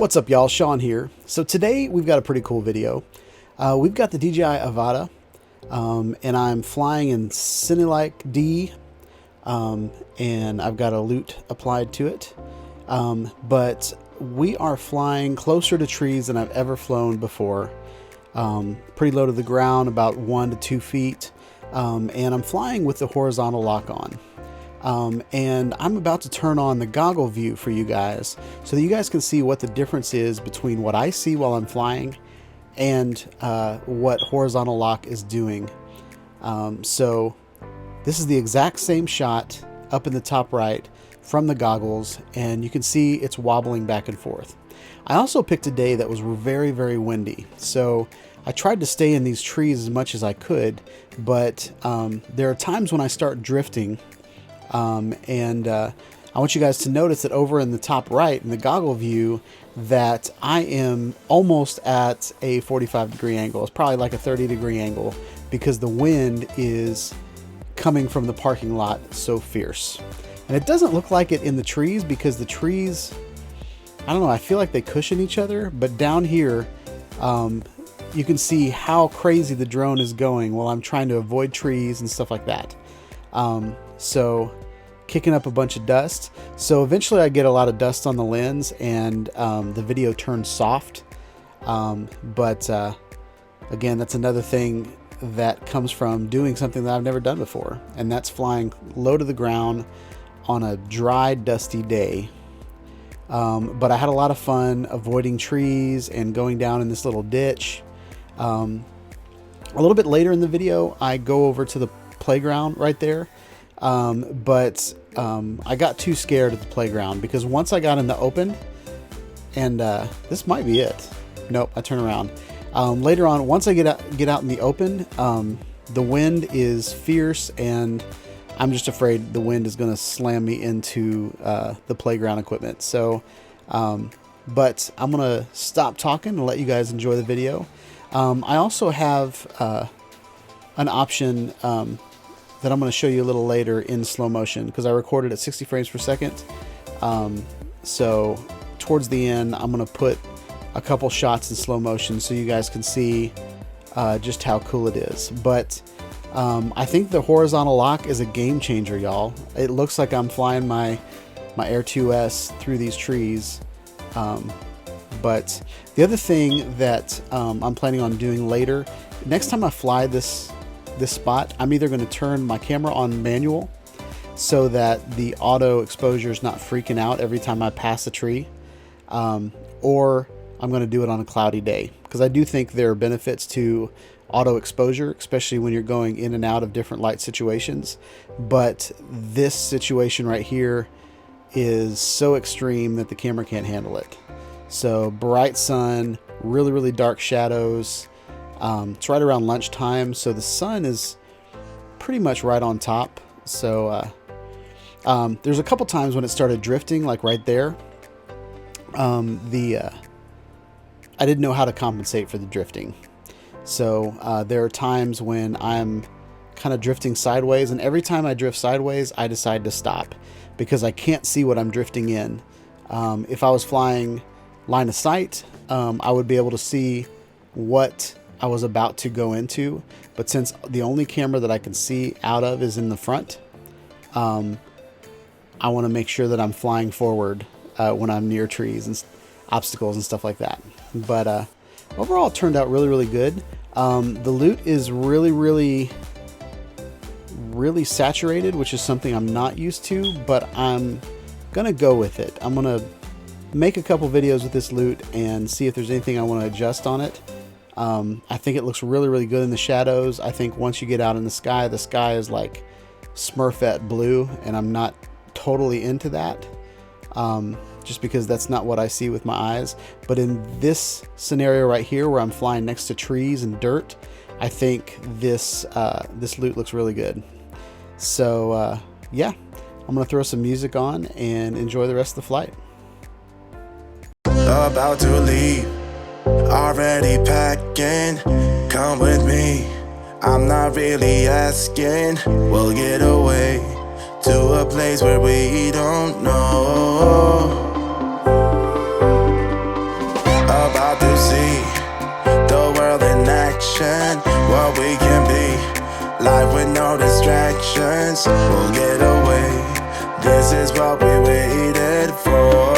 What's up, y'all? Sean here. So today we've got a pretty cool video. We've got the DJI Avata, and I'm flying in Cine-like D, and I've got a loop applied to it. But we are flying closer to trees than I've ever flown before. Pretty low to the ground, about 1 to 2 feet, and I'm flying with the horizontal lock on. And I'm about to turn on the goggle view for you guys so that you guys can see what the difference is between what I see while I'm flying and what horizontal lock is doing. So this is the exact same shot up in the top right from the goggles, and you can see it's wobbling back and forth. I also picked a day that was very, very windy, so I tried to stay in these trees as much as I could, but there are times when I start drifting. I want you guys to notice that over in the top right in the goggle view that I am almost at a 45-degree angle. It's probably like a 30-degree angle because the wind is coming from the parking lot so fierce. And it doesn't look like it in the trees because the trees, I don't know, I feel like they cushion each other, but down here you can see how crazy the drone is going while I'm trying to avoid trees and stuff like that. So kicking up a bunch of dust. So eventually I get a lot of dust on the lens and the video turns soft. But again, that's another thing that comes from doing something that I've never done before. And that's flying low to the ground on a dry, dusty day. But I had a lot of fun avoiding trees and going down in this little ditch. A little bit later in the video, I go over to the playground right there. But I got too scared at the playground because once I got in the open, and this might be it. Nope, I turn around. Later on, once I get out in the open, the wind is fierce, and I'm just afraid the wind is going to slam me into the playground equipment. So, but I'm going to stop talking and let you guys enjoy the video. I also have an option that I'm going to show you a little later in slow motion because I recorded at 60 frames per second. So towards the end, I'm going to put a couple shots in slow motion so you guys can see just how cool it is. But I think the horizontal lock is a game changer, y'all. It looks like I'm flying my Air 2S through these trees. But the other thing that I'm planning on doing later, next time I fly this spot, I'm either going to turn my camera on manual so that the auto exposure is not freaking out every time I pass a tree, or I'm going to do it on a cloudy day because I do think there are benefits to auto exposure, especially when you're going in and out of different light situations. But this situation right here is so extreme that the camera can't handle it. So bright sun, really, really dark shadows. It's right around lunchtime, so the sun is pretty much right on top. So there's a couple times when it started drifting, like right there. I didn't know how to compensate for the drifting. So there are times when I'm kind of drifting sideways, and every time I drift sideways, I decide to stop because I can't see what I'm drifting in. If I was flying line of sight, I would be able to see what I was about to go into, but since the only camera that I can see out of is in the front, I want to make sure that I'm flying forward when I'm near trees and obstacles and stuff like that. But overall, it turned out really, really good. The loop is really, really, really saturated, which is something I'm not used to, but I'm gonna go with it. I'm gonna make a couple videos with this loop and see if there's anything I want to adjust on it. I think it looks really, really good in the shadows. I think once you get out in the sky is like Smurfette blue, and I'm not totally into that, just because that's not what I see with my eyes. But in this scenario right here where I'm flying next to trees and dirt, I think this loop looks really good. So yeah, I'm gonna throw some music on and enjoy the rest of the flight. About to leave, already packing, come with me, I'm not really asking, we'll get away to a place where we don't know. to see the world in action, what we can be. Life with no distractions, we'll get away. This is what we waited for.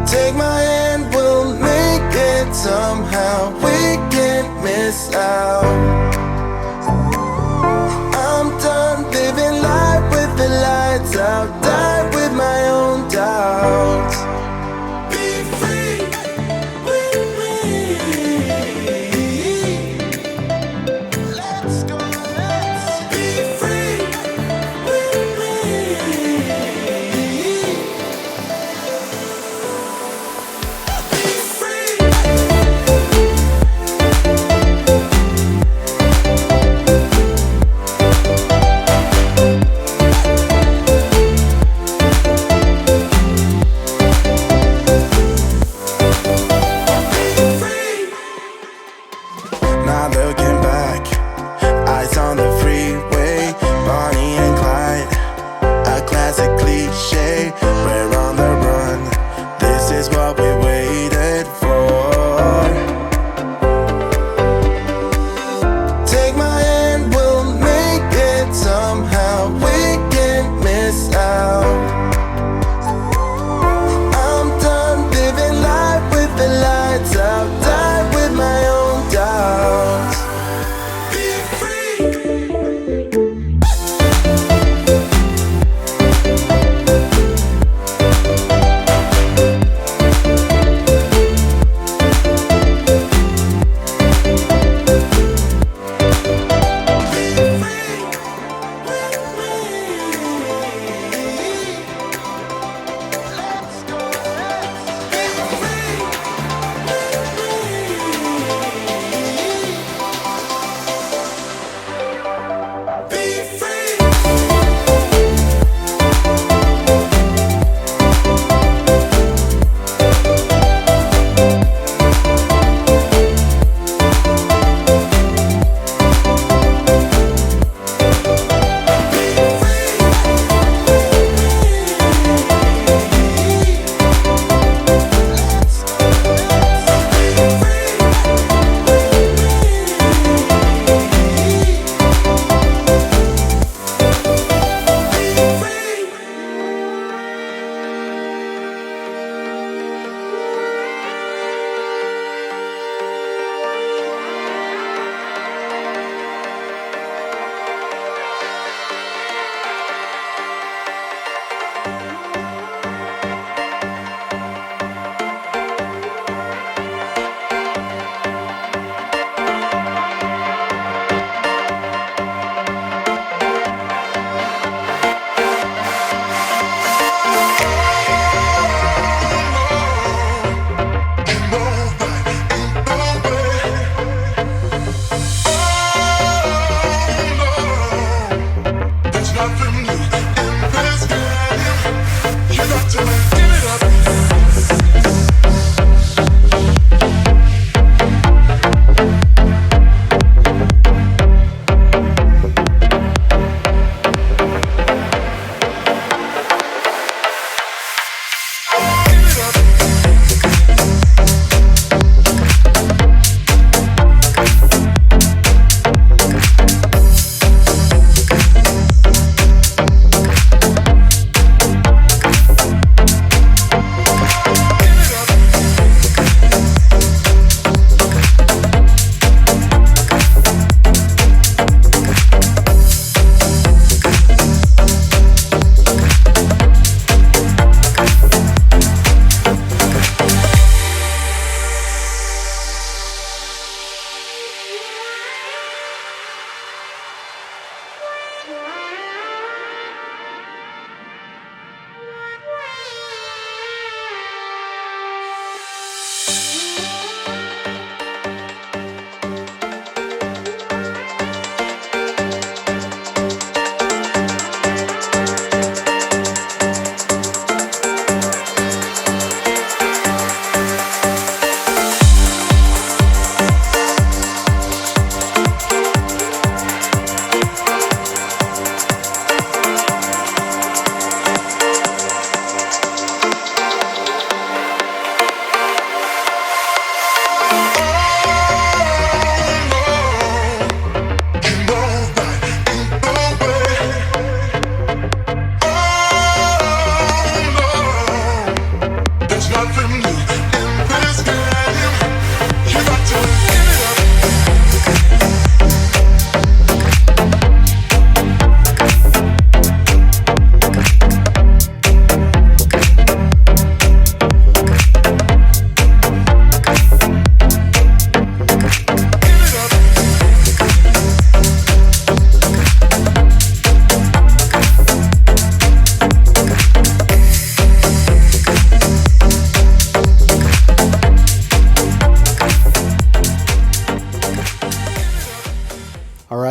Take my hand, we'll make it somehow. We can't miss out. I'm done living life with the lights out. Die with my own doubts. Be free with me. Let's go, let's be free with me. Be free.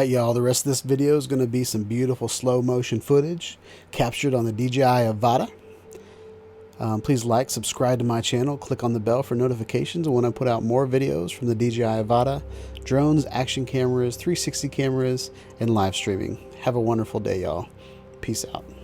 right, y'all, the rest of this video is going to be some beautiful slow motion footage captured on the DJI Avata. Please like, subscribe to my channel, click on the bell for notifications when I put out more videos from the DJI Avata, drones, action cameras, 360 cameras, and live streaming. Have a wonderful day, y'all. Peace out.